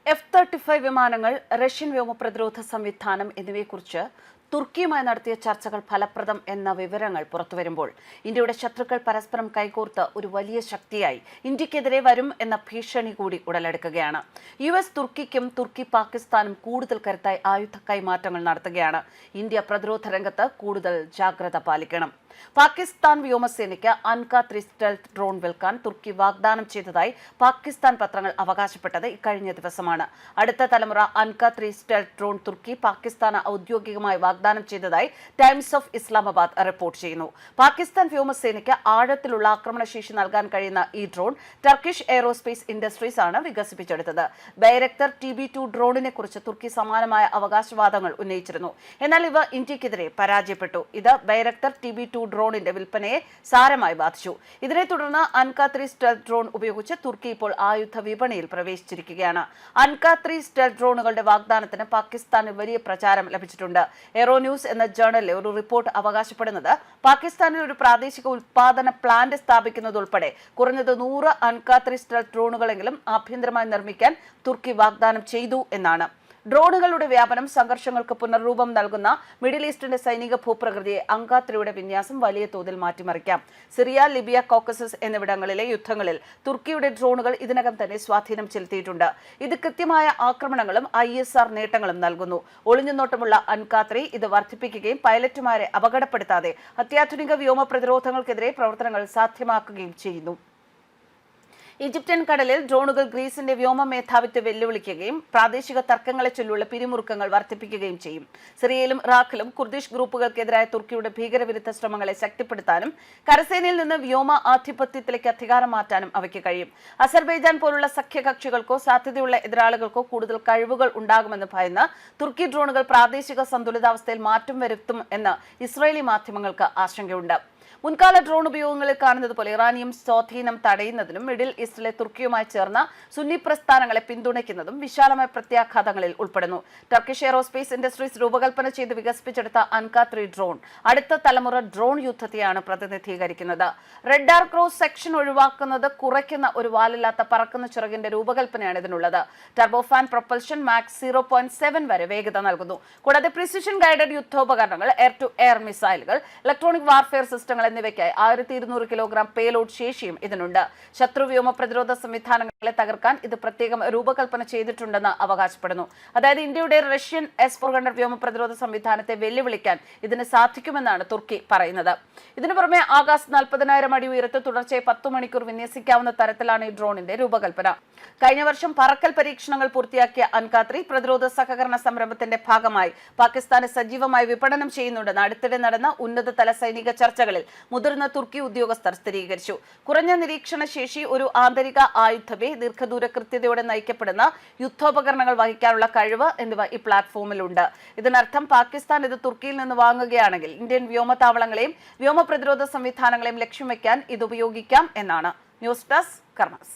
F-35 വിമാനങ്ങൾ, Russian വ്യോമപ്രതിരോധ സംവിധാനം എന്നിവയെക്കുറിച്ച് തുർക്കിയുമായി നടത്തിയ ചർച്ചകൾ ഫലപ്രദം എന്ന വിവരങ്ങൾ പുറത്തുവരുമ്പോൾ ഇന്ത്യയുടെ ശത്രുക്കൾ പരസ്പരം കൈകോർത്ത് ഒരു വലിയ ശക്തിയായി ഇന്ത്യക്കെതിരെ വരും എന്ന ഭീഷണി കൂടി ഉടലെടുക്കുകയാണ്. US തുർക്കിക്കും തുർക്കി പാകിസ്ഥാനും കൂടുതൽ കരുത്തായി ആയുധ കൈമാറ്റങ്ങൾ നടത്തുകയാണ്. ഇന്ത്യ പ്രതിരോധ രംഗത്ത് കൂടുതൽ ജാഗ്രത പാലിക്കണം. പാകിസ്ഥാൻ വ്യോമസേനയ്ക്ക് അൻക-3 സ്റ്റെൽത്ത് ഡ്രോൺ വിൽക്കാൻ തുർക്കി വാഗ്ദാനം ചെയ്തതായി പാകിസ്ഥാൻ പത്രങ്ങൾ അവകാശപ്പെട്ടത് ഇക്കഴിഞ്ഞ ദിവസമാണ്. അടുത്ത തലമുറ അൻക-3 സ്റ്റെൽത്ത് ഡ്രോൺ തുർക്കി പാകിസ്ഥാന് ഔദ്യോഗികമായി വാഗ്ദാനം ചെയ്തതായി ടൈംസ് ഓഫ് ഇസ്ലാമാബാദ് റിപ്പോർട്ട് ചെയ്യുന്നു. പാകിസ്ഥാൻ വ്യോമസേനയ്ക്ക് ആഴത്തിലുള്ള ആക്രമണശേഷി നൽകാൻ കഴിയുന്ന ഈ ഡ്രോൺ ടർക്കിഷ് എയ്റോസ്പേസ് ഇൻഡസ്ട്രീസ് ആണ് വികസിപ്പിച്ചെടുത്തത്. ബൈരക്തർ TB2 ഡ്രോണിനെ കുറിച്ച് തുർക്കി സമാനമായ അവകാശവാദങ്ങൾ ഉന്നയിച്ചിരുന്നു. എന്നാൽ ഇവ ഇന്ത്യക്കെതിരെ പരാജയപ്പെട്ടു. ഇത് ബൈരക്തർ TB2 ഡ്രോണിന്റെ വിൽപ്പനയെ സാരമായി ബാധിച്ചു. ഇതിനെ തുടർന്ന് അൻക-3 സ്റ്റെൽത്ത് ഡ്രോൺ ഉപയോഗിച്ച് തുർക്കി ഇപ്പോൾ ആയുധ വിപണിയിൽ പ്രവേശിച്ചിരിക്കുകയാണ്. അൻക-3 സ്റ്റെൽത്ത് ഡ്രോണുകളുടെ വാഗ്ദാനത്തിന് പാകിസ്ഥാനിൽ വലിയ പ്രചാരം ലഭിച്ചിട്ടുണ്ട്. എയ്റോ ന്യൂസ് എന്ന ജേർണലിലെ ഒരു റിപ്പോർട്ട് അവകാശപ്പെടുന്നത് പാകിസ്ഥാനിൽ ഒരു പ്രാദേശിക ഉൽപാദന പ്ലാന്റ് സ്ഥാപിക്കുന്നതുൾപ്പെടെ കുറഞ്ഞത് 100 അൻക-3 സ്റ്റെൽത്ത് ഡ്രോണുകളെങ്കിലും ആഭ്യന്തരമായി നിർമ്മിക്കാൻ തുർക്കി വാഗ്ദാനം ചെയ്തു എന്നാണ്. ഡ്രോണുകളുടെ വ്യാപനം സംഘർഷങ്ങൾക്ക് പുനർരൂപം നൽകുന്ന മിഡിൽ ഈസ്റ്റിന്റെ സൈനിക ഭൂപ്രകൃതിയെ അൻക-3യുടെ വിന്യാസം വലിയ തോതിൽ മാറ്റിമറിക്കാം. സിറിയ, ലിബിയ, കോക്കസസ് എന്നിവിടങ്ങളിലെ യുദ്ധങ്ങളിൽ തുർക്കിയുടെ ഡ്രോണുകൾ ഇതിനകം തന്നെ സ്വാധീനം ചെലുത്തിയിട്ടുണ്ട്. ഇത് കൃത്യമായ ആക്രമണങ്ങളും ISR നേട്ടങ്ങളും നൽകുന്നു. ഒളിഞ്ഞുനോട്ടമുള്ള അൻക-3 ഇത് വർദ്ധിപ്പിക്കുകയും പൈലറ്റുമാരെ അപകടപ്പെടുത്താതെ അത്യാധുനിക വ്യോമ പ്രതിരോധങ്ങൾക്കെതിരെ പ്രവർത്തനങ്ങൾ സാധ്യമാക്കുകയും ചെയ്യുന്നു. ഈജിപ്ഷ്യൻ കടലിൽ ഡ്രോണുകൾ ഗ്രീസിന്റെ വ്യോമ മേധാവിത്വം വെല്ലുവിളിക്കുകയും പ്രാദേശിക തർക്കങ്ങളെ ചൊല്ലിയുള്ള പിരിമുറുക്കങ്ങൾ വർദ്ധിപ്പിക്കുകയും ചെയ്യും. സിറിയയിലും ഇറാഖിലും കുർദിഷ് ഗ്രൂപ്പുകൾക്കെതിരായ തുർക്കിയുടെ ഭീകരവിരുദ്ധ ശ്രമങ്ങളെ ശക്തിപ്പെടുത്താനും കരസേനയിൽ നിന്ന് വ്യോമ ആധിപത്യത്തിലേക്ക് അധികാരം മാറ്റാനും അവയ്ക്ക് കഴിയും. അസർബൈജാൻ പോലുള്ള സഖ്യകക്ഷികൾക്കോ സാധ്യതയുള്ള എതിരാളികൾക്കോ കൂടുതൽ കഴിവുകൾ ഉണ്ടാകുമെന്ന് ഭയന്ന് തുർക്കി ഡ്രോണുകൾ പ്രാദേശിക സന്തുലിതാവസ്ഥയിൽ മാറ്റം വരുത്തും എന്ന് ഇസ്രായേലി മാധ്യമങ്ങൾക്ക് ആശങ്കയുണ്ട്. മുൻകാല ഡ്രോൺ ഉപയോഗങ്ങളിൽ കാണുന്നത് പോലെ ഇറാനിയം സ്വാധീനം തടയുന്നതിനും മിഡിൽ ഈസ്റ്റിലെ തുർക്കിയുമായി ചേർന്ന സുന്നി പ്രസ്ഥാനങ്ങളെ പിന്തുണയ്ക്കുന്നതും വിശാലമായ പ്രത്യാഘാതങ്ങളിൽ ഉൾപ്പെടുന്നു. ടർക്കിഷ് എയ്റോസ്പേസ് ഇൻഡസ്ട്രീസ് രൂപകൽപ്പന ചെയ്ത് വികസിപ്പിച്ചെടുത്ത അൻക-3 ഡ്രോൺ അടുത്ത തലമുറ ഡ്രോൺ യുദ്ധത്തെയാണ് പ്രതിനിധീകരിക്കുന്നത്. റഡാർ ക്രോസ് സെക്ഷൻ ഒഴിവാക്കുന്നത് കുറയ്ക്കുന്ന ഒരു വാലില്ലാത്ത പറക്കുന്ന ചിറകിന്റെ രൂപകൽപ്പനയാണ് ഇതിനുള്ളത്. ടർബോഫാൻ പ്രൊപ്പൽഷൻ മാക്സ് 0.7 വരെ വേഗത നൽകുന്നു. കൂടാതെ പ്രിസിഷൻ ഗൈഡഡ് യുദ്ധോപകരണങ്ങൾ, എയർ ടു എയർ മിസൈലുകൾ, ഇലക്ട്രോണിക് വാർഫെയർ സിസ്റ്റങ്ങൾ എന്നിവയ്ക്കായി 1200 കിലോഗ്രാം പേലോഡ് ശേഷിയും ഇതിനുണ്ട്. ശത്രു വ്യോമ പ്രതിരോധ സംവിധാനങ്ങളെ തകർക്കാൻ ഇത് പ്രത്യേകം രൂപകൽപ്പന ചെയ്തിട്ടുണ്ടെന്ന് അവകാശപ്പെടുന്നു. അതായത് ഇന്ത്യയുടെ റഷ്യൻ S-400 വ്യോമ പ്രതിരോധ സംവിധാനത്തെ വെല്ലുവിളിക്കാൻ ഇതിന് സാധിക്കുമെന്നാണ് തുർക്കി പറയുന്നത്. ഇതിനു പുറമെ ആകാശ് 40,000 അടി ഉയരത്ത് തുടർച്ചയായി 10 മണിക്കൂർ വിന്യസിക്കാവുന്ന തരത്തിലാണ് ഈ ഡ്രോണിന്റെ രൂപകൽപ്പന. കഴിഞ്ഞ വർഷം പറക്കൽ പരീക്ഷണങ്ങൾ പൂർത്തിയാക്കിയ അൻക-3 പ്രതിരോധ സഹകരണ സംരംഭത്തിന്റെ ഭാഗമായി പാകിസ്ഥാനെ സജീവമായി വിപണനം ചെയ്യുന്നുണ്ടെന്ന് അടുത്തിടെ നടന്ന ഉന്നതതല സൈനിക ചർച്ചകളിൽ മുതിർന്ന തുർക്കി ഉദ്യോഗസ്ഥർ സ്ഥിരീകരിച്ചു. കുറഞ്ഞ നിരീക്ഷണ ശേഷി, ഒരു ആന്തരിക ആയുധവേ, ദീർഘദൂര കൃത്യതയോടെ നയിക്കപ്പെടുന്ന യുദ്ധോപകരണങ്ങൾ വഹിക്കാനുള്ള കഴിവ് എന്നിവ ഈ പ്ലാറ്റ്ഫോമിലുണ്ട്. ഇതിനർത്ഥം പാകിസ്ഥാൻ ഇത് തുർക്കിയിൽ നിന്ന് വാങ്ങുകയാണെങ്കിൽ ഇന്ത്യൻ വ്യോമതാവളങ്ങളെയും വ്യോമ പ്രതിരോധ സംവിധാനങ്ങളെയും ലക്ഷ്യം വയ്ക്കാൻ ഇത് ഉപയോഗിക്കാം എന്നാണ്. News desk കർമ്മസ്.